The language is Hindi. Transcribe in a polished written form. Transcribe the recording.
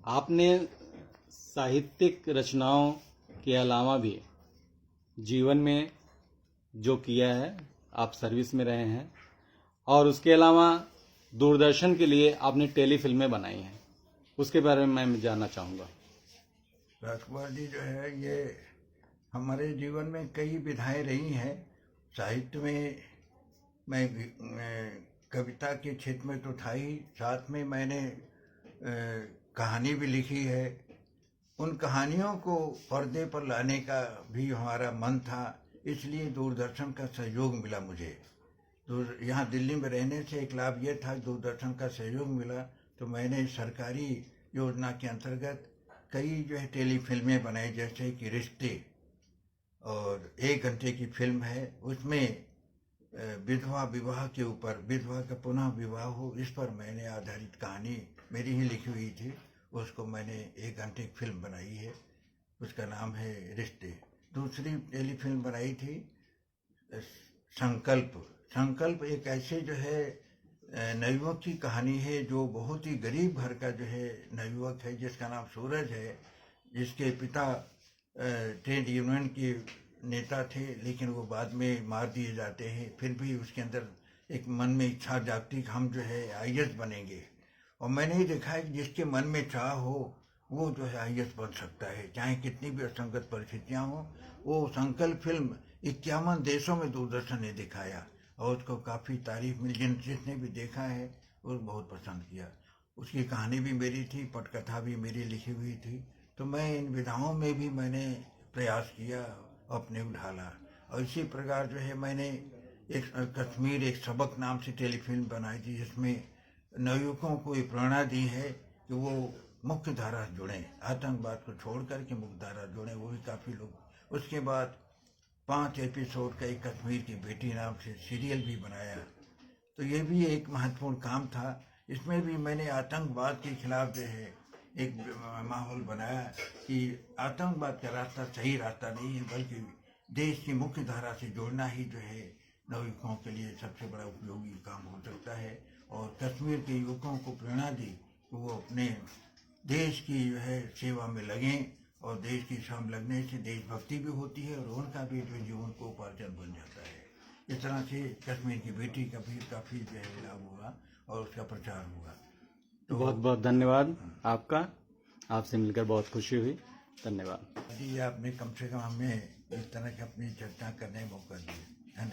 आपने साहित्यिक रचनाओं के अलावा भी जीवन में जो किया है, आप सर्विस में रहे हैं और उसके अलावा दूरदर्शन के लिए आपने टेली फिल्में बनाई हैं, उसके बारे में मैं जानना चाहूँगा। राजकुमार जी जो है ये हमारे जीवन में कई विधाएं रही हैं। साहित्य में मैं कविता के क्षेत्र में तो था ही, साथ में मैंने कहानी भी लिखी है। उन कहानियों को पर्दे पर लाने का भी हमारा मन था, इसलिए दूरदर्शन का सहयोग मिला मुझे। तो यहाँ दिल्ली में रहने से एक लाभ ये था, दूरदर्शन का सहयोग मिला तो मैंने सरकारी योजना के अंतर्गत कई जो है टेली फिल्में बनाई, जैसे कि रिश्ते और 1 घंटे की फिल्म है, उसमें विधवा विवाह के ऊपर, विधवा का पुनः विवाह हो, इस पर मैंने आधारित कहानी मेरी ही लिखी हुई थी, उसको मैंने 1 घंटे की फिल्म बनाई है, उसका नाम है रिश्ते। दूसरी टेली फिल्म बनाई थी संकल्प। संकल्प एक ऐसे जो है नवयुवक की कहानी है, जो बहुत ही गरीब घर का जो है नवयुवक है, जिसका नाम सूरज है, जिसके पिता ट्रेड यूनियन के नेता थे, लेकिन वो बाद में मार दिए जाते हैं। फिर भी उसके अंदर एक मन में इच्छा जागती कि हम जो है आईएएस बनेंगे, और मैंने ही देखा है कि जिसके मन में चाह हो वो जो है आईएएस बन सकता है, चाहे कितनी भी असंगत परिस्थितियाँ हों। वो संकल्प फिल्म 51 देशों में दूरदर्शन ने दिखाया और उसको काफ़ी तारीफ मिली, जिसने भी देखा है वो बहुत पसंद किया। उसकी कहानी भी मेरी थी, पटकथा भी मेरी लिखी हुई थी। तो मैं इन विधाओं में भी मैंने प्रयास किया, अपने ढाला। और इसी प्रकार जो है मैंने एक कश्मीर एक सबक नाम से टेलीफिल्म बनाई थी, जिसमें नवयुवकों को ये प्रेरणा दी है कि वो मुख्य धारा से जुड़ें, आतंकवाद को छोड़ करके मुख्य धारा जुड़ें, वो भी काफ़ी लोग। उसके बाद 5 एपिसोड का एक कश्मीर की बेटी नाम से सीरियल भी बनाया, तो ये भी एक महत्वपूर्ण काम था। इसमें भी मैंने आतंकवाद के खिलाफ जो है एक माहौल बनाया कि आतंकवाद का रास्ता सही रास्ता नहीं है, बल्कि देश की मुख्य धारा से जोड़ना ही जो है नवयुवकों के लिए सबसे बड़ा उपयोगी काम हो सकता है। और कश्मीर के युवकों को प्रेरणा दी कि वो अपने देश की जो है सेवा में लगें, और देश की सेवा में लगने से देशभक्ति भी होती है और उनका भी जो जीवन को उपार्जन बन जाता है। इस तरह से कश्मीर की बेटी का भी काफ़ी जो है लाभ हुआ और उसका प्रचार हुआ। तो बहुत बहुत धन्यवाद आपका, आपसे मिलकर बहुत खुशी हुई। धन्यवाद जी, आपने कम से कम हमें इस तरह की अपनी चर्चा करने का मौका दिया।